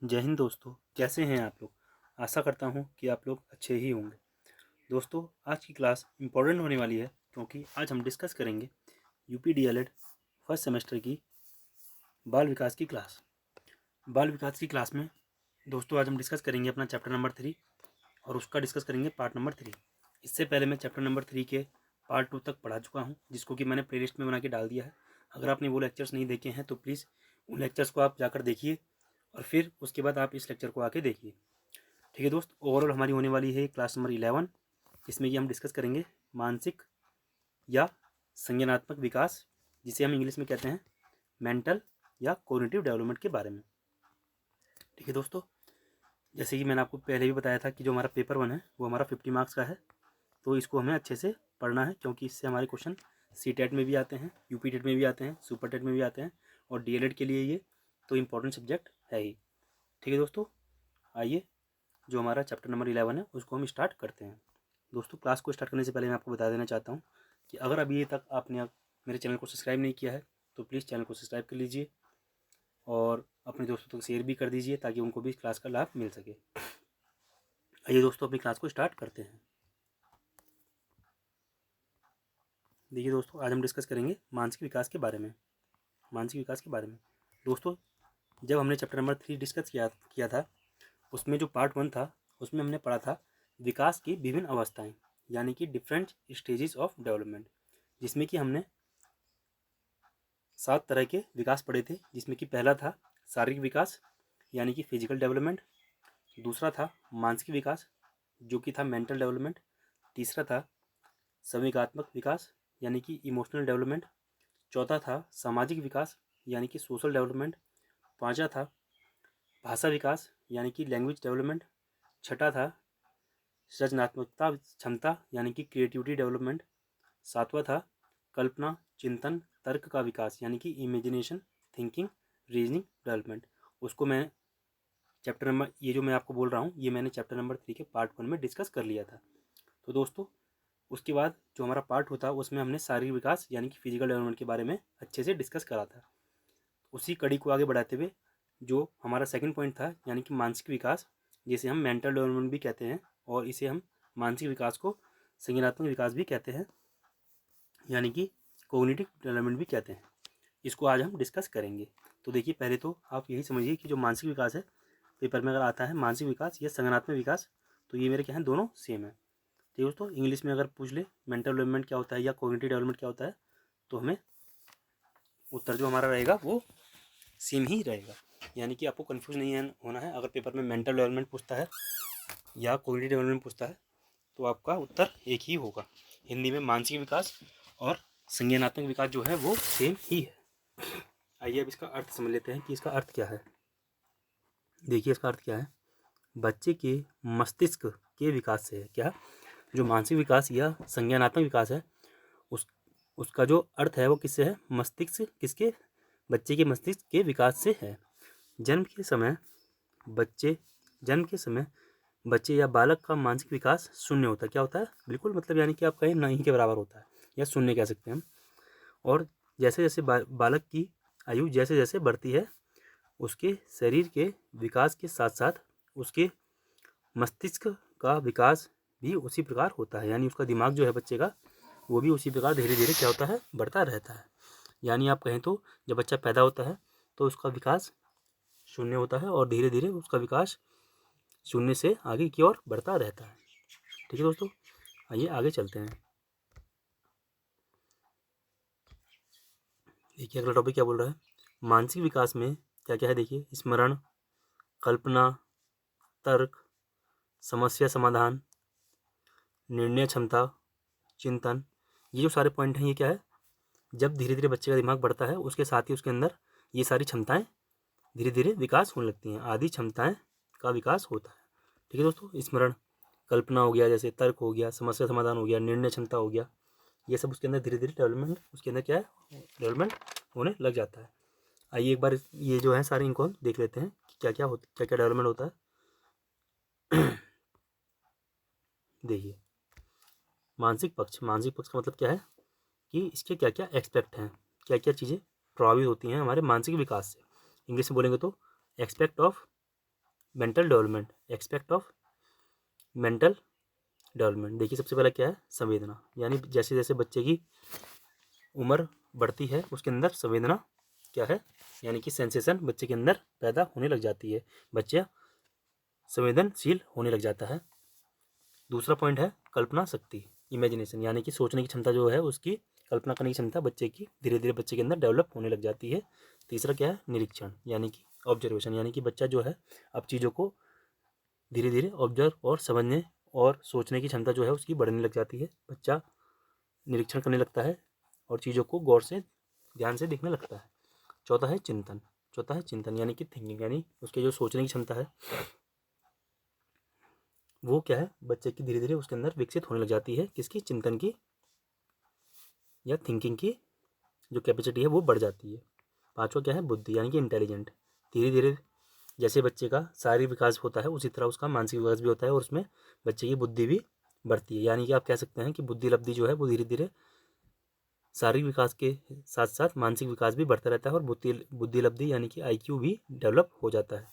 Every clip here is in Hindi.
जय हिंद दोस्तों, कैसे हैं आप लोग। आशा करता हूं कि आप लोग अच्छे ही होंगे। दोस्तों, आज की क्लास इम्पोर्टेंट होने वाली है क्योंकि आज हम डिस्कस करेंगे यूपी डीएलएड फर्स्ट सेमेस्टर की बाल विकास की क्लास। बाल विकास की क्लास में दोस्तों आज हम डिस्कस करेंगे अपना चैप्टर नंबर 3 और उसका डिस्कस करेंगे पार्ट नंबर 3। इससे पहले मैं चैप्टर नंबर 3 के पार्ट 2 तक पढ़ा चुका हूँ, जिसको कि मैंने प्लेलिस्ट में बना के डाल दिया है। अगर आपने वो लेक्चर्स नहीं देखे हैं तो प्लीज़ उन लेक्चर्स को आप जाकर देखिए और फिर उसके बाद आप इस लेक्चर को आके देखिए। ठीक है दोस्त, ओवरऑल हमारी होने वाली है क्लास नंबर 11, जिसमें कि हम डिस्कस करेंगे मानसिक या संज्ञानात्मक विकास, जिसे हम इंग्लिश में कहते हैं मेंटल या कॉग्निटिव डेवलपमेंट के बारे में। ठीक है दोस्तों, जैसे कि मैंने आपको पहले भी बताया था कि जो हमारा पेपर 1 है वो हमारा 50 मार्क्स का है, तो इसको हमें अच्छे से पढ़ना है क्योंकि इससे हमारे क्वेश्चन सी टेट में भी आते हैं, यूपी टेट में भी आते हैं, सुपर टेट में भी आते हैं और डीएलएड के लिए ये तो इम्पोर्टेंट सब्जेक्ट है ही। ठीक है दोस्तों, आइए जो हमारा चैप्टर नंबर 11 है उसको हम स्टार्ट करते हैं। दोस्तों, क्लास को स्टार्ट करने से पहले मैं आपको बता देना चाहता हूँ कि अगर अभी तक आपने मेरे चैनल को सब्सक्राइब नहीं किया है तो प्लीज़ चैनल को सब्सक्राइब कर लीजिए और अपने दोस्तों तक शेयर भी कर दीजिए ताकि उनको भी इस क्लास का लाभ मिल सके। आइए दोस्तों, अपनी क्लास को स्टार्ट करते हैं। देखिए दोस्तों, आज हम डिस्कस करेंगे मानसिक विकास के बारे में। मानसिक विकास के बारे में दोस्तों, जब हमने चैप्टर नंबर 3 डिस्कस किया था, उसमें जो पार्ट 1 था उसमें हमने पढ़ा था विकास की विभिन्न अवस्थाएं, यानी कि डिफरेंट स्टेजेस ऑफ डेवलपमेंट, जिसमें कि हमने 7 तरह के विकास पढ़े थे। जिसमें कि पहला था शारीरिक विकास यानी कि फिजिकल डेवलपमेंट, दूसरा था मानसिक विकास जो कि था मेंटल डेवलपमेंट, तीसरा था संवेगात्मक विकास यानी कि इमोशनल डेवलपमेंट, चौथा था सामाजिक विकास यानी कि सोशल डेवलपमेंट, पांचवा था भाषा विकास यानी कि लैंग्वेज डेवलपमेंट, छठा था सृजनात्मकता क्षमता यानी कि क्रिएटिविटी डेवलपमेंट, सातवां था कल्पना चिंतन तर्क का विकास यानी कि इमेजिनेशन थिंकिंग रीजनिंग डेवलपमेंट। उसको मैं चैप्टर नंबर, ये जो मैं आपको बोल रहा हूँ ये मैंने चैप्टर नंबर 3 के पार्ट 1 में डिस्कस कर लिया था। तो दोस्तों, उसके बाद जो हमारा पार्ट होता है उसमें हमने शारीरिक विकास यानी कि फिजिकल डेवलपमेंट के बारे में अच्छे से डिस्कस करा था। उसी कड़ी को आगे बढ़ाते हुए जो हमारा सेकंड पॉइंट था यानी कि मानसिक विकास, जिसे हम मेंटल डेवलपमेंट भी कहते हैं और इसे हम मानसिक विकास को संज्ञानात्मक विकास भी कहते हैं यानी कि कोग्निटिव डेवलपमेंट भी कहते हैं। इसको आज हम डिस्कस करेंगे। तो देखिए, पहले तो आप यही समझिए कि जो मानसिक विकास है, पेपर में अगर आता है मानसिक विकास या संज्ञानात्मक विकास, तो ये मेरे क्या हैं, दोनों सेम है। ठीक है दोस्तों, इंग्लिश में अगर पूछ ले मेंटल डेवलपमेंट क्या होता है या कोग्निटिव डेवलपमेंट क्या होता है, तो हमें उत्तर जो हमारा रहेगा वो सेम ही रहेगा। यानी कि आपको कंफ्यूज नहीं होना है। अगर पेपर में मेंटल डेवलपमेंट पूछता है या कोग्निटिव डेवलपमेंट पूछता है तो आपका उत्तर एक ही होगा। हिंदी में मानसिक विकास और संज्ञानात्मक विकास जो है वो सेम ही है। आइए अब इसका अर्थ समझ लेते हैं कि इसका अर्थ क्या है। देखिए, इसका अर्थ क्या है। बच्चे के मस्तिष्क के विकास से है। क्या? जो मानसिक विकास या संज्ञानात्मक विकास है उस उसका जो अर्थ है वो किससे है? मस्तिष्क किसके? बच्चे के मस्तिष्क के विकास से है। जन्म के समय बच्चे जन्म के समय बच्चे या बालक का मानसिक विकास शून्य होता है। क्या होता है? बिल्कुल, मतलब यानी कि आप कहें नहीं के बराबर होता है या शून्य कह सकते हैं हम। और जैसे जैसे बालक की आयु जैसे जैसे बढ़ती है उसके शरीर के विकास के साथ साथ उसके मस्तिष्क का विकास भी उसी प्रकार होता है। यानी उसका दिमाग जो है बच्चे का वो भी उसी प्रकार धीरे धीरे क्या होता है? बढ़ता रहता है। यानी आप कहें तो जब बच्चा पैदा होता है तो उसका विकास शून्य होता है और धीरे धीरे उसका विकास शून्य से आगे की ओर बढ़ता रहता है। ठीक है दोस्तों, आइए आगे चलते हैं। देखिए, अगला टॉपिक क्या बोल रहा है। मानसिक विकास में क्या क्या है देखिए। स्मरण, कल्पना, तर्क, समस्या समाधान, निर्णय क्षमता, चिंतन, ये जो सारे पॉइंट हैं ये क्या है? जब धीरे धीरे बच्चे का दिमाग बढ़ता है उसके साथ ही उसके अंदर ये सारी क्षमताएं धीरे धीरे विकास होने लगती हैं। आदि क्षमताएं का विकास होता है। ठीक है दोस्तों, स्मरण, कल्पना हो गया, जैसे तर्क हो गया, समस्या समाधान हो गया, निर्णय क्षमता हो गया, ये सब उसके अंदर धीरे धीरे डेवलपमेंट उसके अंदर क्या है? डेवलपमेंट होने लग जाता है। आइए एक बार ये जो है सारे इनको हम देख लेते हैं कि क्या क्या डेवलपमेंट होता है। देखिए, मानसिक पक्ष का मतलब क्या है कि इसके क्या क्या एक्सपेक्ट हैं, क्या क्या चीज़ें प्रभावित होती हैं हमारे मानसिक विकास से। इंग्लिश में बोलेंगे तो expect of mental development, expect of mental development. देखिए सबसे पहला क्या है, संवेदना, यानी जैसे जैसे बच्चे की उम्र बढ़ती है उसके अंदर संवेदना क्या है, यानी कि सेंसेशन बच्चे के अंदर पैदा होने लग जाती है, बच्चा संवेदनशील होने लग जाता है। दूसरा पॉइंट है कल्पना शक्ति, इमेजिनेशन, यानी कि सोचने की क्षमता जो है उसकी, कल्पना करने की क्षमता बच्चे की धीरे धीरे बच्चे के अंदर डेवलप होने लग जाती है। तीसरा क्या है, निरीक्षण, यानी कि ऑब्जर्वेशन, यानी कि बच्चा जो है अब चीज़ों को धीरे धीरे ऑब्जर्व और समझने और सोचने की क्षमता जो है उसकी बढ़ने लग जाती है। बच्चा निरीक्षण करने लगता है और चीज़ों को गौर से ध्यान से देखने लगता है। चौथा है चिंतन, यानी कि थिंकिंग, यानी उसके जो सोचने की क्षमता है वो क्या है, बच्चे की धीरे धीरे उसके अंदर विकसित होने लग जाती है। किसकी, चिंतन की या थिंकिंग की जो कैपेसिटी है वो बढ़ जाती है। पांचवा क्या है, बुद्धि, यानी कि इंटेलिजेंट। धीरे धीरे जैसे बच्चे का शारीरिक विकास होता है उसी तरह उसका मानसिक विकास भी होता है और उसमें बच्चे की बुद्धि भी बढ़ती है। यानी कि आप कह सकते हैं कि बुद्धि लब्धि जो है वो धीरे धीरे शारीरिक विकास के साथ साथ मानसिक विकास भी बढ़ता रहता है और बुद्धि लब्धि यानी कि IQ भी डेवलप हो जाता है।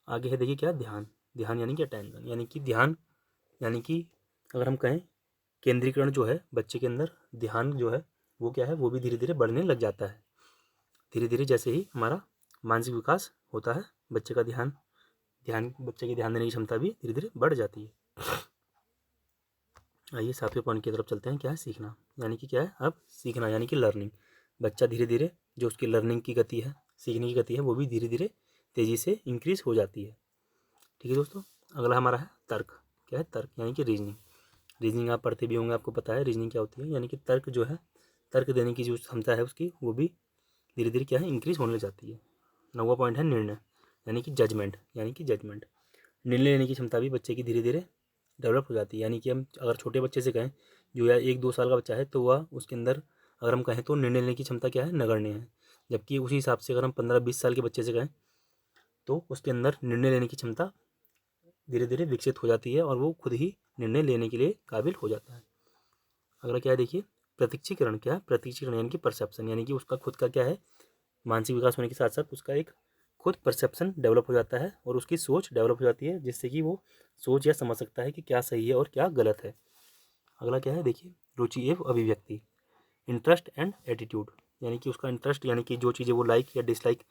आगे है देखिए क्या, ध्यान, यानी कि अटेंशन, यानी कि ध्यान, यानी कि अगर हम कहें केंद्रीकरण जो है बच्चे के अंदर, ध्यान जो है वो क्या है, वो भी धीरे धीरे बढ़ने लग जाता है। धीरे धीरे जैसे ही हमारा मानसिक विकास होता है बच्चे का बच्चे की ध्यान देने की क्षमता भी धीरे धीरे बढ़ जाती है। आइए सातवें पॉइंट की तरफ चलते हैं, क्या है, सीखना, यानी कि क्या है, अब सीखना, यानी कि लर्निंग। बच्चा धीरे धीरे जो उसकी लर्निंग की गति है, सीखने की गति है, वो भी धीरे धीरे तेज़ी से इंक्रीज हो जाती है। ठीक है दोस्तों, अगला हमारा है तर्क। क्या है, तर्क, यानी कि रीजनिंग। रीजनिंग आप पढ़ते भी होंगे, आपको पता है रीजनिंग क्या होती है, यानी कि तर्क जो है, तर्क देने की जो क्षमता है उसकी, वो भी धीरे धीरे क्या है, इंक्रीज होने लग जाती है। 9वां पॉइंट है निर्णय, यानी कि जजमेंट, निर्णय लेने की क्षमता भी बच्चे की धीरे धीरे डेवलप हो जाती है। यानी कि हम अगर छोटे बच्चे से कहें जो या 1-2 साल का बच्चा है तो वह उसके अंदर अगर हम कहें तो निर्णय लेने की क्षमता क्या है, नगण्य है। जबकि उसी हिसाब से अगर हम 15-20 साल के बच्चे से कहें तो उसके अंदर निर्णय लेने की क्षमता धीरे धीरे विकसित हो जाती है और वो खुद ही निर्णय लेने के लिए काबिल हो जाता है। अगला क्या है देखिए, प्रतीक्षीकरण। क्या है, प्रतीक्षीकरण, यानी कि परसेप्शन, यानी कि उसका खुद का क्या है, मानसिक विकास होने के साथ साथ उसका एक खुद परसेप्शन डेवलप हो जाता है और उसकी सोच डेवलप हो जाती है, जिससे कि वो सोच या समझ सकता है कि क्या सही है और क्या गलत है। अगला क्या है देखिए, रुचि एवं अभिव्यक्ति, इंटरेस्ट एंड एटीट्यूड, यानी कि उसका इंटरेस्ट, यानी कि जो चीज़ें वो लाइक या डिसलाइक,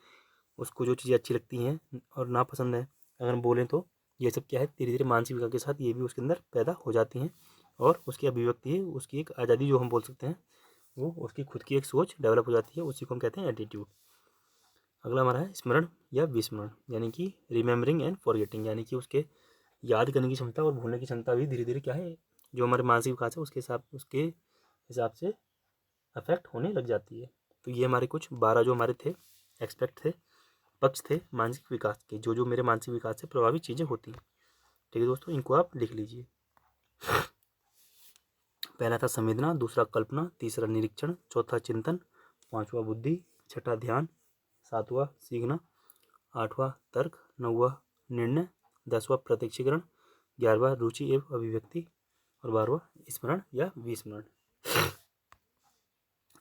उसको जो चीज़ें अच्छी लगती हैं और नापसंद है अगर हम बोलें तो ये सब क्या है, धीरे धीरे मानसिक विकास के साथ ये भी उसके अंदर पैदा हो जाती हैं और उसकी अभिव्यक्ति है, उसकी एक आज़ादी जो हम बोल सकते हैं, वो उसकी खुद की एक सोच डेवलप हो जाती है, उसी को हम कहते हैं एटीट्यूड। अगला हमारा है स्मरण या विस्मरण, यानी कि रिमेम्बरिंग एंड फॉरगेटिंग, यानी कि उसके याद करने की क्षमता और भूलने की क्षमता भी धीरे धीरे क्या है, जो हमारे मानसिक विकास है उसके हिसाब से अफेक्ट होने लग जाती है। तो ये हमारे कुछ 12 जो हमारे थे एक्सपेक्ट थे, पक्ष थे मानसिक विकास के, जो जो मेरे मानसिक विकास से प्रभावित चीज़ें होती हैं। ठीक है दोस्तों, इनको आप लिख लीजिए। पहला था संवेदना, दूसरा कल्पना, तीसरा निरीक्षण, चौथा चिंतन, पांचवा बुद्धि, छठा ध्यान, सातवां सीखना, आठवां तर्क, नौवां निर्णय, 10वां प्रत्यक्षीकरण, 11वां रुचि एवं अभिव्यक्ति और 12वां स्मरण या विस्मरण।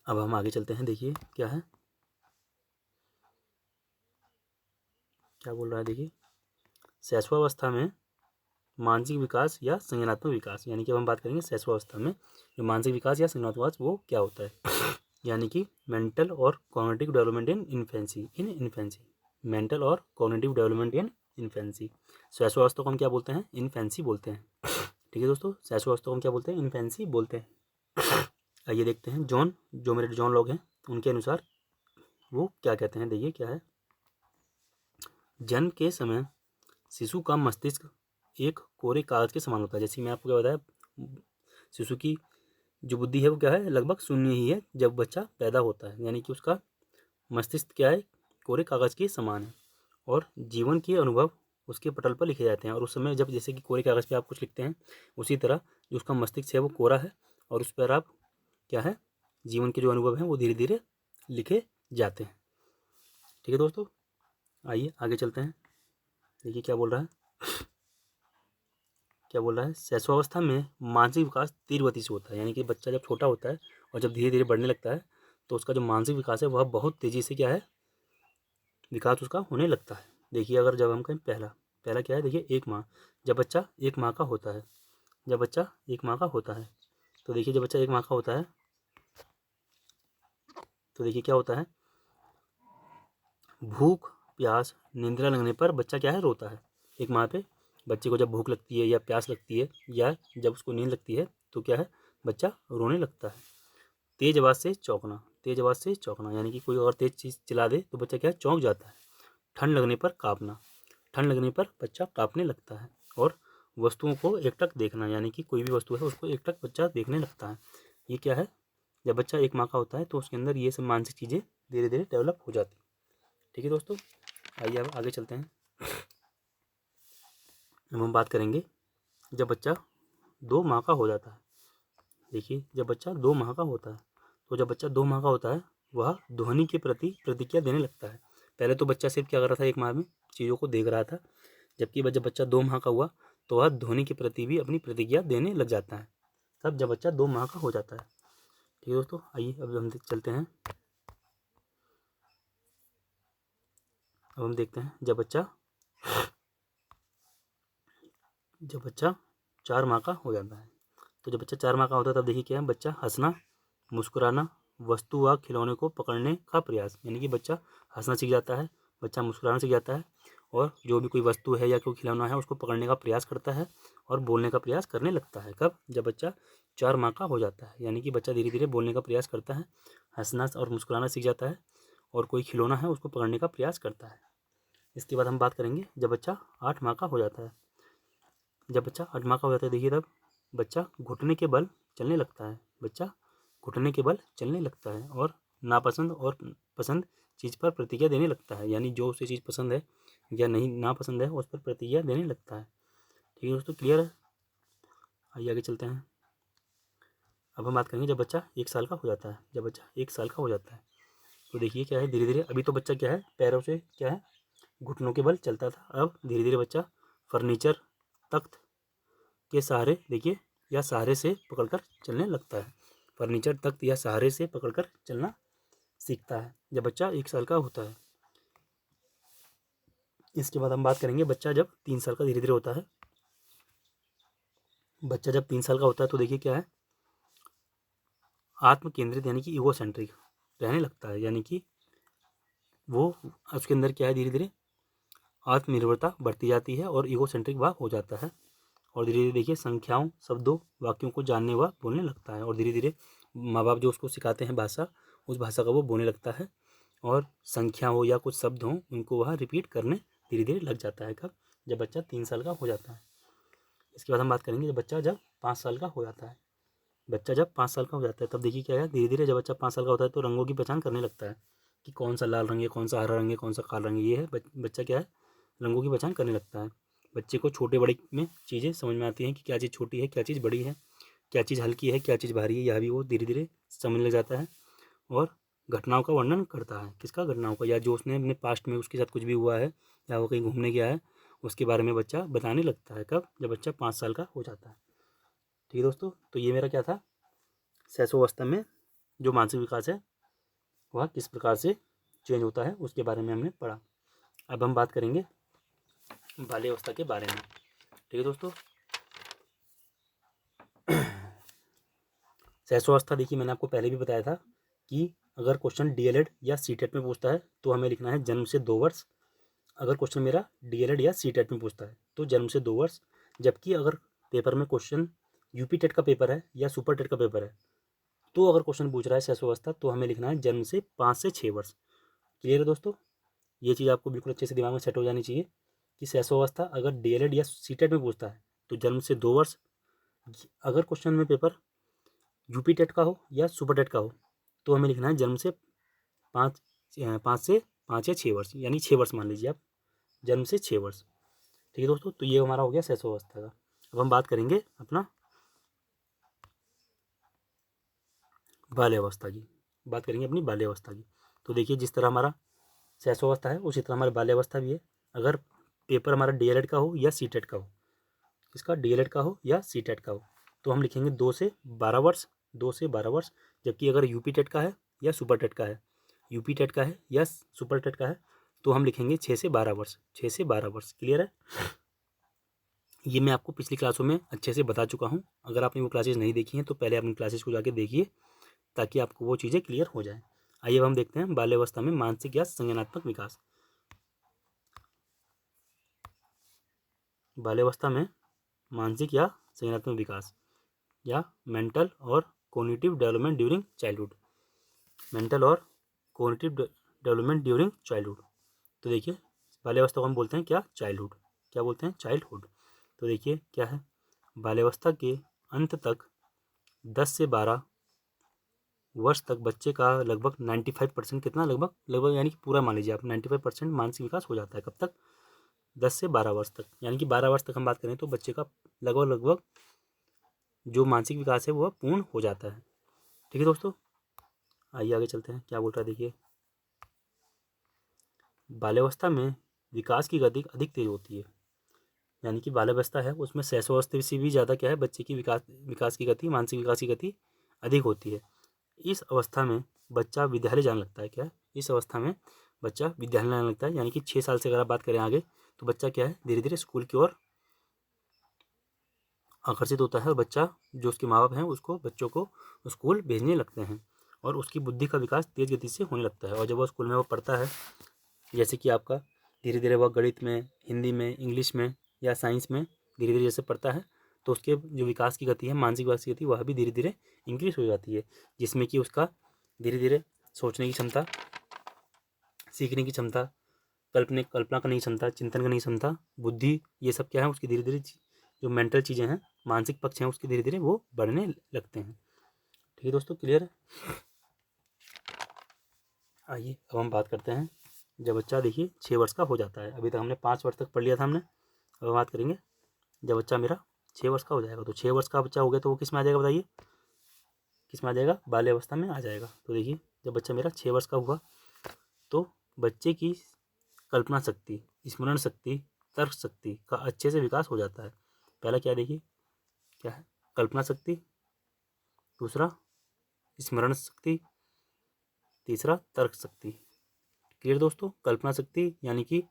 अब हम आगे चलते हैं, देखिए क्या है, क्या बोल रहा है देखिए, शैशवावस्था में मानसिक विकास या संज्ञानात्मक विकास, यानी कि अब हम बात करेंगे शैशवावस्था में जो मानसिक विकास या संज्ञानात्मक विकास वो क्या होता है, यानी कि मेंटल और cognitive development in infancy, mental और कॉग्निटिव डेवलपमेंट इन इन्फेंसी। शैशवावस्था को हम क्या बोलते हैं, इन्फेंसी बोलते हैं। ठीक है दोस्तों, शैशवावस्था को हम क्या बोलते हैं, इन्फेंसी बोलते हैं। आइए देखते हैं जो मेरे जॉन लोग हैं उनके अनुसार वो क्या कहते हैं। देखिए क्या है, जन्म के समय शिशु का मस्तिष्क एक कोरे कागज के समान होता है। जैसे मैं आपको क्या बताया, शिशु की जो बुद्धि है वो क्या है, लगभग शून्य ही है जब बच्चा पैदा होता है, यानी कि उसका मस्तिष्क क्या है, कोरे कागज के समान है और जीवन के अनुभव उसके पटल पर लिखे जाते हैं। और उस समय जब जैसे कि कोरे कागज पे आप कुछ लिखते हैं, उसी तरह जो उसका मस्तिष्क है वो कोरा है और उस पर आप क्या है, जीवन के जो अनुभव हैं वो धीरे धीरे लिखे जाते हैं। ठीक है दोस्तों, आइए आगे चलते हैं। देखिए क्या बोल रहा है, शैशवावस्था में मानसिक विकास तीव्र गति से होता है, यानी कि बच्चा जब छोटा होता है और जब धीरे धीरे बढ़ने लगता है तो उसका जो मानसिक विकास है वह बहुत तेज़ी से क्या है, विकास उसका होने लगता है। देखिए अगर जब हम कहें पहला, पहला क्या है, देखिए 1 माह, जब बच्चा 1 माह का होता है, जब बच्चा 1 माह का होता है, तो देखिए जब बच्चा 1 माह का होता है तो देखिए क्या होता है, भूख, प्यास, निंद्रा लगने पर बच्चा क्या है, रोता है। 1 माह पे बच्चे को जब भूख लगती है या प्यास लगती है या जब उसको नींद लगती है तो क्या है, बच्चा रोने लगता है। तेज आवाज़ से चौंकना, तेज आवाज़ से चौंकना यानी कि कोई और तेज चीज़ चिल्ला दे तो बच्चा क्या है, चौंक जाता है। ठंड लगने पर काँपना, ठंड लगने पर बच्चा काँपने लगता है। और वस्तुओं को एकटक देखना, यानी कि कोई भी वस्तु है उसको एकटक बच्चा देखने लगता है। ये क्या है, जब बच्चा 1 माह का होता है तो उसके अंदर ये सब मानसिक चीज़ें धीरे धीरे डेवलप हो जाती हैं। ठीक है दोस्तों, आइए अब आगे चलते हैं। अब हम बात करेंगे जब बच्चा 2 माह का हो जाता है। देखिए जब बच्चा 2 माह का होता है, तो जब बच्चा 2 माह का होता है वह ध्वनि के प्रति प्रतिक्रिया देने लगता है। पहले तो बच्चा सिर्फ क्या कर रहा था, 1 माह में चीज़ों को देख रहा था, जबकि जब बच्चा 2 माह का हुआ तो वह ध्वनि के प्रति भी अपनी प्रतिक्रिया देने लग जाता है। तब जब बच्चा 2 माह का हो जाता है। ठीक है दोस्तों, आइए अब हम चलते हैं। अब हम देखते हैं जब बच्चा 4 माह का हो जाता है। तो जब बच्चा 4 माह का होता है तब देखिए क्या है, बच्चा हंसना, मुस्कुराना, वस्तु व खिलौने को पकड़ने का प्रयास, यानी कि बच्चा हंसना सीख जाता है, बच्चा मुस्कुराना सीख जाता है और जो भी कोई वस्तु है या कोई खिलौना है उसको पकड़ने का प्रयास करता है और बोलने का प्रयास करने लगता है। कब, जब बच्चा 4 माह का हो जाता है, यानी कि बच्चा धीरे धीरे बोलने का प्रयास करता है, हंसना और मुस्कुराना सीख जाता है और कोई खिलौना है उसको पकड़ने का प्रयास करता है। इसके बाद हम बात करेंगे जब बच्चा 8 माह का हो जाता है। जब बच्चा 8 माह का हो जाता है देखिए तब बच्चा घुटने के बल चलने लगता है, बच्चा घुटने के बल चलने लगता है और नापसंद और पसंद चीज़ पर प्रतिक्रिया देने लगता है, यानी जो उसे चीज़ पसंद है या नहीं नापसंद है उस पर प्रतिक्रिया देने लगता है। ठीक है दोस्तों, क्लियर है। आइए आगे चलते हैं। अब हम बात करेंगे जब बच्चा 1 साल का हो जाता है। जब बच्चा 1 साल का हो जाता है तो देखिए क्या है, धीरे धीरे अभी तो बच्चा क्या है, पैरों से क्या है, घुटनों के बल चलता था, अब धीरे धीरे बच्चा फर्नीचर, तख्त के सहारे देखिए या सहारे से पकड़कर चलने लगता है। फर्नीचर, तख्त या सहारे से पकड़कर चलना सीखता है जब बच्चा 1 साल का होता है। इसके बाद हम बात करेंगे बच्चा जब 3 साल का धीरे धीरे होता है। बच्चा जब 3 साल का होता है तो देखिए क्या है, आत्म केंद्रित यानी कि ईगोसेंट्रिक रहने लगता है, यानी कि वो उसके अंदर क्या है, धीरे धीरे आत्मनिर्भरता बढ़ती जाती है और ईगोसेंट्रिक वह हो जाता है और धीरे धीरे देखिए संख्याओं, शब्दों, वाक्यों को जानने व बोलने लगता है और धीरे धीरे माँ बाप जो उसको सिखाते हैं भाषा, उस भाषा का वो बोलने लगता है और संख्या हो या कुछ शब्द हों उनको वह रिपीट करने धीरे धीरे लग जाता है। कब, जब बच्चा 3 साल का हो जाता है। इसके बाद हम बात करेंगे जब 5 साल का हो जाता है। बच्चा जब 5 साल का हो जाता है तब देखिए क्या है, धीरे धीरे जब बच्चा 5 साल का होता है तो रंगों की पहचान करने लगता है कि कौन सा लाल रंग है, कौन सा हरा रंग है, कौन सा काला रंग है। ये है बच्चा क्या है, रंगों की पहचान करने लगता है। बच्चे को छोटे बड़े में चीज़ें समझ में आती हैं कि क्या चीज़ छोटी है, क्या चीज़ बड़ी है, क्या चीज़ हल्की है, क्या चीज़ भारी है, यह भी वो धीरे धीरे समझने लग जाता है और घटनाओं का वर्णन करता है। किसका, घटनाओं का, या जो उसने अपने पास्ट में उसके साथ कुछ भी हुआ है या वो कहीं घूमने गया है उसके बारे में बच्चा बताने लगता है। कब, जब बच्चा 5 साल का हो जाता है। ठीक है दोस्तों, तो ये मेरा क्या था, शैशवावस्था में जो मानसिक विकास है वह किस प्रकार से चेंज होता है उसके बारे में हमने पढ़ा। अब हम बात करेंगे बाल्यावस्था के बारे में। ठीक है दोस्तों, शैशवावस्था देखिए मैंने आपको पहले भी बताया था कि अगर क्वेश्चन डीएलएड या सीटेट में पूछता है तो हमें लिखना है जन्म से 2 वर्ष। अगर क्वेश्चन मेरा डीएलएड या सीटेट में पूछता है तो जन्म से 2 वर्ष। जबकि अगर पेपर में क्वेश्चन यूपी टेट का पेपर है या सुपर टेट का पेपर है तो अगर क्वेश्चन पूछ रहा है शैशवावस्था तो हमें लिखना है जन्म से 5 से 6 वर्ष। क्लियर है दोस्तों, ये चीज़ आपको बिल्कुल अच्छे से दिमाग में सेट हो जानी चाहिए कि शैशवावस्था अगर डीएलएड या सीटेट में पूछता है तो जन्म से 2 वर्ष। अगर क्वेश्चन में पेपर यूपी टेट का हो या सुपर टेट का हो तो हमें लिखना है जन्म से 5 5 या 6 वर्ष, यानी 6 वर्ष मान लीजिए आप, जन्म से 6 वर्ष। ठीक है दोस्तों, तो ये हमारा हो गया शैशवावस्था का। अब हम बात करेंगे अपना बाल्यावस्था की, बात करेंगे अपनी बाल्यावस्था की। तो देखिए जिस तरह हमारा शैशवावस्था है उसी तरह हमारी बाल्यावस्था भी है। अगर पेपर हमारा डीएलएड का हो या सीटेट का हो, इसका डीएलएड का हो या सीटेट का हो तो हम लिखेंगे 2 से 12 वर्ष, 2 से 12 वर्ष। जबकि अगर यूपी टेट का है या सुपर टेट का है, यूपी टेट का है या सुपर टेट का है तो हम लिखेंगे 6 से 12 वर्ष, 6 से 12 वर्ष। क्लियर है? ये मैं आपको पिछली क्लासों में अच्छे से बता चुका हूँ। अगर आपने वो क्लासेस नहीं देखी हैं तो पहले अपनी क्लासेस को जाके देखिए, ताकि आपको वो चीज़ें क्लियर हो जाए। आइए अब हम देखते हैं बाल्यावस्था में मानसिक या संज्ञानात्मक विकास। बाल्यावस्था में मानसिक या संज्ञानात्मक विकास या मेंटल और cognitive development during childhood, mental और कॉग्निटिव डेवलपमेंट ड्यूरिंग चाइल्डहुड। तो देखिए बाल्यावस्था को हम बोलते हैं क्या? चाइल्डहुड। क्या बोलते हैं? चाइल्डहुड। तो देखिए क्या है, बाल्यावस्था के अंत तक 10 से 12 वर्ष तक बच्चे का लगभग 95% कितना, लगभग यानी कि पूरा मान लीजिए आप 95% मानसिक विकास हो जाता है। कब तक? 10 से 12 वर्ष तक, यानी कि 12 वर्ष तक हम बात करें तो बच्चे का लगभग जो मानसिक विकास है वह पूर्ण हो जाता है। ठीक है दोस्तों, आइए आगे चलते हैं। क्या बोल रहा है देखिए, बाल्यावस्था में विकास की गति अधिक तेज होती है, यानी कि बाल्यावस्था है उसमें शैशवावस्था से भी ज़्यादा क्या है, बच्चे की विकास की गति, मानसिक विकास की गति अधिक होती है। इस अवस्था में बच्चा विद्यालय जाने लगता है। क्या है? इस अवस्था में बच्चा विद्यालय जाने लगता है, यानी कि 6 साल से अगर आप बात करें आगे, तो बच्चा क्या है, धीरे धीरे स्कूल की ओर आकर्षित होता है और बच्चा जो उसके माँ बाप हैं उसको बच्चों को स्कूल भेजने लगते हैं और उसकी बुद्धि का विकास तेज गति से होने लगता है। और जब वह स्कूल में वो पढ़ता है, जैसे कि आपका धीरे धीरे वह गणित में, हिंदी में, इंग्लिश में या साइंस में धीरे धीरे जैसे पढ़ता है, तो उसके जो विकास की गति है, मानसिक विकास की गति, वह भी धीरे धीरे इंक्रीज हो जाती है, जिसमें कि उसका धीरे धीरे सोचने की क्षमता, सीखने की क्षमता, कल्पना करने की क्षमता, चिंतन करने की क्षमता, बुद्धि, ये सब क्या है उसकी धीरे धीरे जो मेंटल चीज़ें हैं, मानसिक पक्ष हैं, उसके धीरे धीरे वो बढ़ने लगते हैं। ठीक है दोस्तों, क्लियर है? आइए अब हम बात करते हैं जब बच्चा देखिए 6 वर्ष का हो जाता है। अभी तक हमने 5 वर्ष तक पढ़ लिया था हमने। अब हम बात करेंगे जब बच्चा मेरा 6 वर्ष का हो जाएगा। तो 6 वर्ष का बच्चा हो गया तो वो किस में आ जाएगा बताइए? किस में आ जाएगा? बाल्यावस्था में आ जाएगा। तो देखिए जब बच्चा मेरा 6 वर्ष का हुआ तो बच्चे की कल्पना शक्ति, स्मरण शक्ति, तर्क शक्ति का अच्छे से विकास हो जाता है। पहला क्या देखिए, क्या है? कल्पना शक्ति, दूसरा स्मरण शक्ति, तीसरा तर्क शक्ति। क्लियर दोस्तों? कल्पना शक्ति यानी कि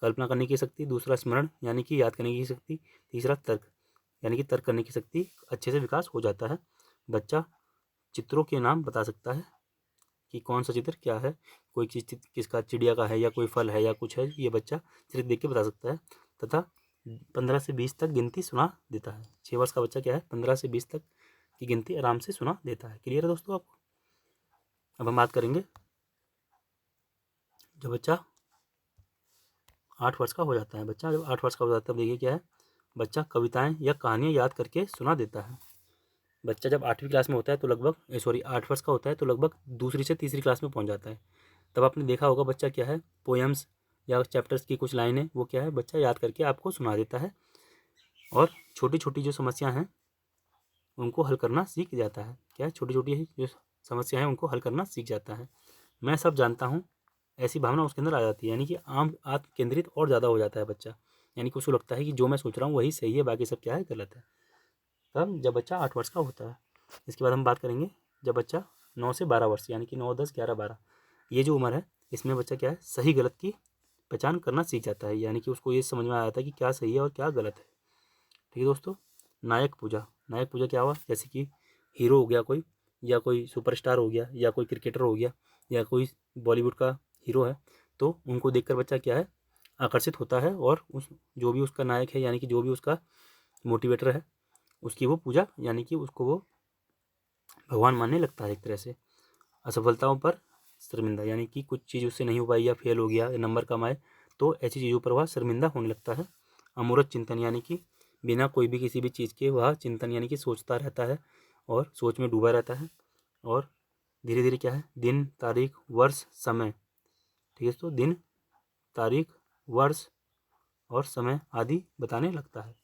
कल्पना करने की शक्ति, दूसरा स्मरण यानी कि याद करने की शक्ति, तीसरा तर्क यानी कि तर्क करने की शक्ति अच्छे से विकास हो जाता है। बच्चा चित्रों के नाम बता सकता है कि कौन सा चित्र क्या है, कोई चीज़ किसका, चिड़िया का है या कोई फल है या कुछ है, ये बच्चा चित्र देख के बता सकता है। तथा 15 से 20 तक गिनती सुना देता है। 6 वर्ष का बच्चा क्या है, 15 से 20 तक की गिनती आराम से सुना देता है। क्लियर है दोस्तों आपको? अब हम बात करेंगे जब बच्चा 8 वर्ष का हो जाता है। बच्चा जब 8 वर्ष का हो जाता है, तब देखिए क्या है, बच्चा कविताएं या कहानियाँ याद करके सुना देता है। बच्चा जब 8वीं क्लास में होता है तो लगभग 8 वर्ष का होता है तो लगभग दूसरी से तीसरी क्लास में पहुंच जाता है। तब आपने देखा होगा बच्चा क्या है, पोएम्स या चैप्टर्स की कुछ लाइनें वो क्या है, बच्चा याद करके आपको सुना देता है और छोटी छोटी जो समस्या हैं उनको हल करना सीख जाता है। क्या है? छोटी छोटी जो समस्या हैं उनको हल करना सीख जाता है। मैं सब जानता हूँ, ऐसी भावना उसके अंदर आ जाती है, यानी कि आत्म केंद्रित और ज़्यादा हो जाता है बच्चा। यानी कि उसको लगता है कि जो मैं सोच रहा हूँ वही सही है, बाकी सब क्या है, गलत है। तब जब बच्चा 8 वर्ष का होता है। इसके बाद हम बात करेंगे जब बच्चा 9 से 12 वर्ष, यानी कि 9, 10, 11, 12, ये जो उम्र है इसमें बच्चा क्या है, सही गलत की पहचान करना सीख जाता है। यानी कि उसको ये समझ में आ जाता है कि क्या सही है और क्या गलत है। ठीक है दोस्तों, नायक पूजा। नायक पूजा क्या हुआ, जैसे कि हीरो हो गया कोई, या कोई सुपरस्टार हो गया, या कोई क्रिकेटर हो गया, या कोई बॉलीवुड का हीरो है, तो उनको देखकर बच्चा क्या है, आकर्षित होता है और उस जो भी उसका नायक है, यानी कि जो भी उसका मोटिवेटर है, उसकी वो पूजा, यानी कि उसको वो भगवान मानने लगता है एक तरह से। असफलताओं पर शर्मिंदा, यानी कि कुछ चीज़ उससे नहीं हो पाई या फेल हो गया या नंबर कम आए, तो ऐसी चीज़ों पर वह शर्मिंदा होने लगता है। अमूर्त चिंतन, यानी कि बिना कोई भी किसी भी चीज़ के वह चिंतन यानी कि सोचता रहता है और सोच में डूबा रहता है और धीरे धीरे क्या है, दिन, तारीख, वर्ष, समय, ठीक है, तो दिन, तारीख, वर्ष और समय आदि बताने लगता है।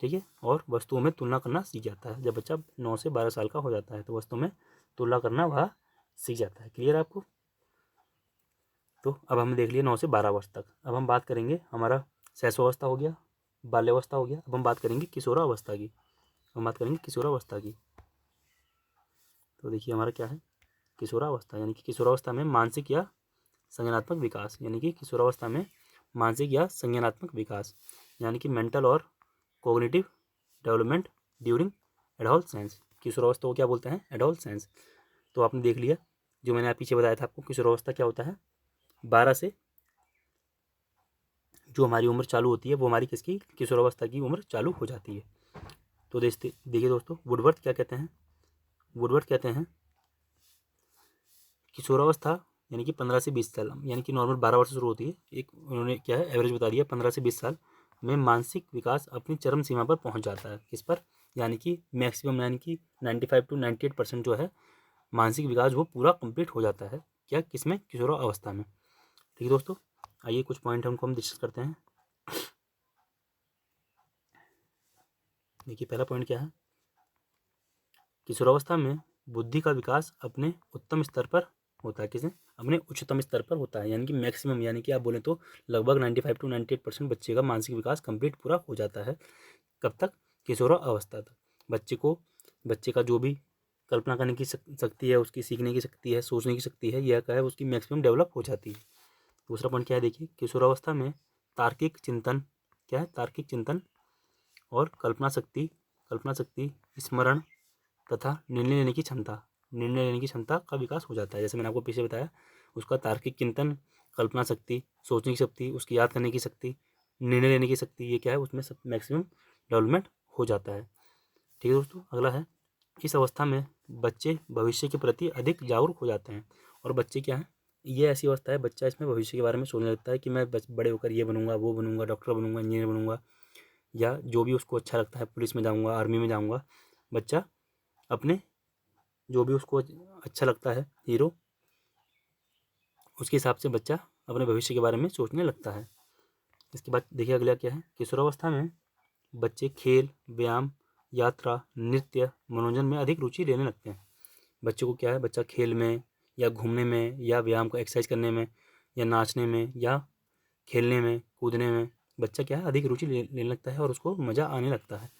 ठीक है, और वस्तुओं में तुलना करना सीख जाता है। जब बच्चा 9 से 12 साल का हो जाता है तो वस्तुओं में तुलना करना वह सीख जाता है। क्लियर आपको? तो अब हमने देख लिया 9 से 12 वर्ष तक। अब हम बात करेंगे, हमारा शैशवावस्था हो गया, बाल्यावस्था हो गया, अब हम बात करेंगे किशोरावस्था की। हम बात करेंगे किशोरावस्था की। तो देखिए हमारा क्या है, किशोरावस्था, यानी कि किशोरावस्था में मानसिक या संज्ञानात्मक विकास, यानी कि किशोरावस्था में मानसिक या संज्ञानात्मक विकास, यानी कि मेंटल और कोग्निटिव डेवलपमेंट ड्यूरिंग एडोलसेंस। किशोरावस्था को क्या बोलते हैं? एडोलसेंस। तो आपने देख लिया जो मैंने पीछे बताया था आपको, किशोरावस्था क्या होता है, 12 से जो हमारी उम्र चालू होती है वो हमारी किसकी? किशोरावस्था की उम्र चालू हो जाती है। तो देखिए दोस्तों, वुडवर्थ क्या कहते हैं? वुडवर्थ कहते हैं किशोरावस्था यानी कि 15 से 20 साल, यानी कि नॉर्मल 12 वर्ष से शुरू होती है, एक उन्होंने क्या है एवरेज बता दिया, 15 से 20 साल में मानसिक विकास अपनी चरम सीमा पर पहुंच जाता है। किस पर? यानी कि मैक्सिमम, यानी कि 95 to 98% जो है मानसिक विकास वो पूरा कंप्लीट हो जाता है। क्या? किसमें? किशोरावस्था में। ठीक है दोस्तों, आइए कुछ पॉइंट हमको हम डिस्कस करते हैं। देखिए पहला पॉइंट क्या है, किशोरावस्था में बुद्धि का विकास अपने उत्तम स्तर पर होता है। किसे? अपने उच्चतम स्तर पर होता है, यानी कि मैक्सिमम, यानी कि आप बोले तो लगभग 95 to 98% बच्चे का मानसिक विकास कंप्लीट पूरा हो जाता है। कब तक? किशोरावस्था तक। बच्चे का जो भी कल्पना करने की शक्ति है, उसकी सीखने की शक्ति है, सोचने की शक्ति है, यह क्या है उसकी मैक्सिमम डेवलप हो जाती है। दूसरा पॉइंट क्या है, देखिए किशोरावस्था में तार्किक चिंतन, क्या है? तार्किक चिंतन और कल्पना शक्ति, स्मरण तथा निर्णय लेने की क्षमता का विकास हो जाता है। जैसे मैंने आपको पीछे बताया, उसका तार्किक चिंतन, कल्पना शक्ति, सोचने की शक्ति, उसकी याद करने की शक्ति, निर्णय लेने की शक्ति, ये क्या है उसमें सब मैक्सिमम डेवलपमेंट हो जाता है। ठीक है दोस्तों, अगला है, इस अवस्था में बच्चे भविष्य के प्रति अधिक जागरूक हो जाते हैं। और बच्चे क्या है, ये ऐसी अवस्था है, बच्चा इसमें भविष्य के बारे में सोचने लगता है कि मैं बड़े होकर ये बनूंगा, वो बनूंगा, डॉक्टर बनूंगा, इंजीनियर बनूंगा, या जो भी उसको अच्छा लगता है, पुलिस में जाऊंगा, आर्मी में जाऊंगा। बच्चा अपने जो भी उसको अच्छा लगता है हीरो, उसके हिसाब से बच्चा अपने भविष्य के बारे में सोचने लगता है। इसके बाद देखिए अगला क्या है, किशोरावस्था में बच्चे खेल, व्यायाम, यात्रा, नृत्य, मनोरंजन में अधिक रुचि लेने लगते हैं। बच्चे को क्या है, बच्चा खेल में या घूमने में या व्यायाम को एक्सरसाइज करने में या नाचने में या खेलने में कूदने में बच्चा क्या है अधिक रुचि लेने लगता है और उसको मज़ा आने लगता है।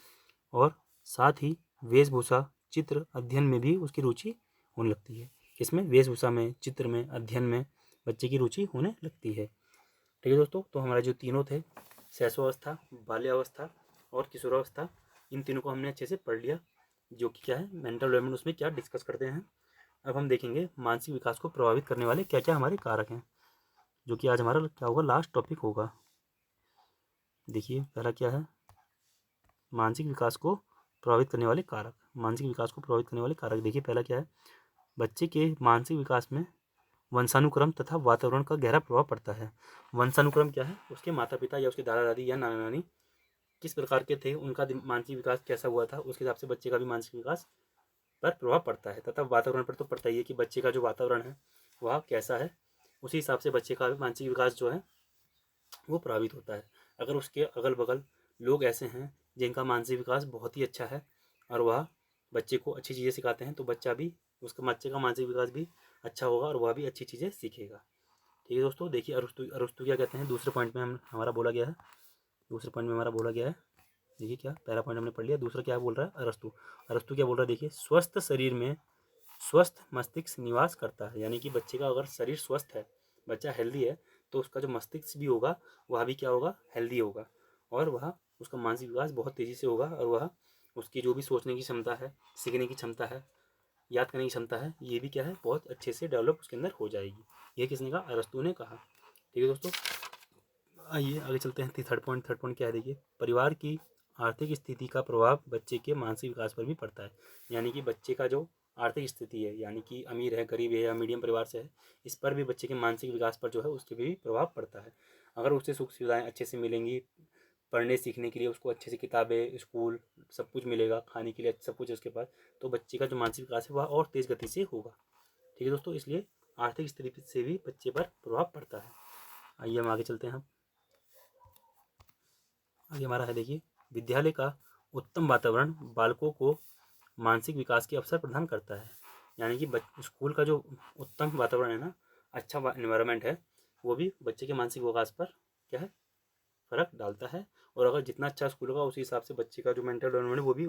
और साथ ही वेशभूषा, चित्र, अध्ययन में भी उसकी रुचि होने लगती है। किसमें? वेशभूषा में, चित्र में, अध्ययन में बच्चे की रुचि होने लगती है। ठीक है दोस्तों, तो हमारा जो तीनों थे, शैशवावस्था, बाल्यावस्था और किशोरावस्था, इन तीनों को हमने अच्छे से पढ़ लिया, जो कि क्या है मेंटल डेवलपमेंट, उसमें क्या डिस्कस करते हैं। अब हम देखेंगे मानसिक विकास को प्रभावित करने वाले क्या क्या हमारे कारक हैं, जो कि आज हमारा क्या होगा, लास्ट टॉपिक होगा। देखिए पहला क्या है, मानसिक विकास को प्रभावित करने वाले कारक। मानसिक विकास को प्रभावित करने वाले कारक, देखिए पहला क्या है, बच्चे के मानसिक विकास में वंशानुक्रम तथा वातावरण का गहरा प्रभाव पड़ता है। वंशानुक्रम क्या है, उसके माता पिता या उसके दादा दादी या नाना नानी किस प्रकार के थे, उनका मानसिक विकास कैसा हुआ था, उसके हिसाब से बच्चे का भी मानसिक विकास पर प्रभाव पड़ता है। तथा वातावरण पर तो पड़ता ही है कि बच्चे का जो वातावरण है वह कैसा है, उसी हिसाब से बच्चे का मानसिक विकास जो है वो प्रभावित होता है। अगर उसके अगल बगल लोग ऐसे हैं जिनका मानसिक विकास बहुत ही अच्छा है और वह बच्चे को अच्छी चीज़ें सिखाते हैं, तो उसका बच्चे का मानसिक विकास भी अच्छा होगा और वह भी अच्छी चीज़ें सीखेगा। ठीक है दोस्तों, देखिए अरस्तु क्या कहते हैं, दूसरे पॉइंट में हमारा बोला गया है, देखिए क्या, पहला पॉइंट हमने पढ़ लिया, दूसरा क्या बोल रहा है अरस्तु क्या बोल रहा है, देखिए स्वस्थ शरीर में स्वस्थ मस्तिष्क निवास करता है। यानी कि बच्चे का अगर शरीर स्वस्थ है, बच्चा हेल्दी है, तो उसका जो मस्तिष्क भी होगा वह भी क्या होगा, हेल्दी होगा, और वह उसका मानसिक विकास बहुत तेज़ी से होगा, और वह उसकी जो भी सोचने की क्षमता है, सीखने की क्षमता है, याद करने की क्षमता है, ये भी क्या है बहुत अच्छे से डेवलप उसके अंदर हो जाएगी। ये किसने कहा? अरस्तु ने कहा। ठीक है दोस्तों, आइए आगे चलते हैं। थर्ड पॉइंट क्या है, देखिए परिवार की आर्थिक स्थिति का प्रभाव बच्चे के मानसिक विकास पर भी पड़ता है। यानी कि बच्चे का जो आर्थिक स्थिति है, यानी कि अमीर है, गरीब है या मीडियम परिवार से है, इस पर भी बच्चे के मानसिक विकास पर जो है उसके भी प्रभाव पड़ता है। अगर उसे सुख सुविधाएं अच्छे से मिलेंगी, पढ़ने सीखने के लिए उसको अच्छे से किताबें, स्कूल, सब कुछ मिलेगा, खाने के लिए सब कुछ उसके पास, तो बच्चे का जो मानसिक विकास है वह और तेज़ गति से होगा। ठीक है दोस्तों, इसलिए आर्थिक स्थिति से भी बच्चे पर प्रभाव पड़ता है। आइए हम आगे चलते हैं। आगे हमारा है, देखिए विद्यालय का उत्तम वातावरण बालकों को मानसिक विकास के अवसर प्रदान करता है। यानी कि स्कूल का जो उत्तम वातावरण है ना, अच्छा इन्वायरमेंट है, वो भी बच्चे के मानसिक विकास पर क्या है फर्क डालता है। और अगर जितना अच्छा स्कूल होगा उसी हिसाब से बच्चे का जो मेंटल डेवलपमेंट है वो भी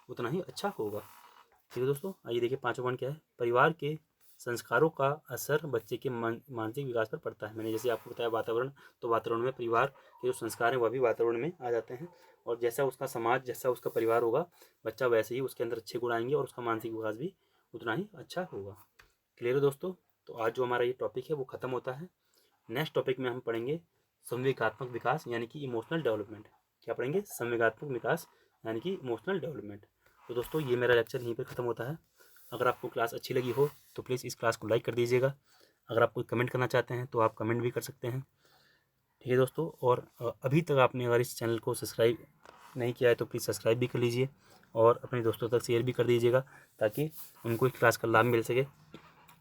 उतना ही अच्छा होगा। ठीक है दोस्तों, आइए देखिए पांचवा पॉइंट क्या है, परिवार के संस्कारों का असर बच्चे के मानसिक विकास पर पड़ता है। मैंने जैसे आपको बताया वातावरण, तो वातावरण में परिवार के जो संस्कार हैं वह भी वातावरण में आ जाते हैं, और जैसा उसका समाज, जैसा उसका परिवार होगा, बच्चा वैसे ही उसके अंदर अच्छे गुण आएंगे और उसका मानसिक विकास भी उतना ही अच्छा होगा। क्लियर है दोस्तों? तो आज जो हमारा ये टॉपिक है वो ख़त्म होता है। नेक्स्ट टॉपिक में हम पढ़ेंगे संवेगात्मक विकास यानी कि इमोशनल डेवलपमेंट। क्या पढ़ेंगे? संवेगात्मक विकास यानी कि इमोशनल डेवलपमेंट। तो दोस्तों ये मेरा लेक्चर यहीं पर ख़त्म होता है। अगर आपको क्लास अच्छी लगी हो तो प्लीज़ इस क्लास को लाइक कर दीजिएगा। अगर आप कोई कमेंट करना चाहते हैं तो आप कमेंट भी कर सकते हैं। ठीक है दोस्तों, और अभी तक आपने अगर इस चैनल को सब्सक्राइब नहीं किया है तो प्लीज़ सब्सक्राइब भी कर लीजिए और अपने दोस्तों तक शेयर भी कर दीजिएगा ताकि उनको इस क्लास का लाभ मिल सके,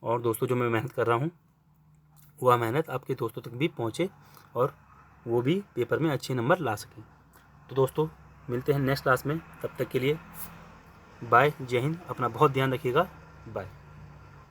और दोस्तों जो मैं मेहनत कर रहा हूँ वह मेहनत आपके दोस्तों तक भी पहुँचे और वो भी पेपर में अच्छे नंबर ला सकें। तो दोस्तों मिलते हैं नेक्स्ट क्लास में, तब तक के लिए बाय, जय हिंद, अपना बहुत ध्यान रखिएगा, बाय।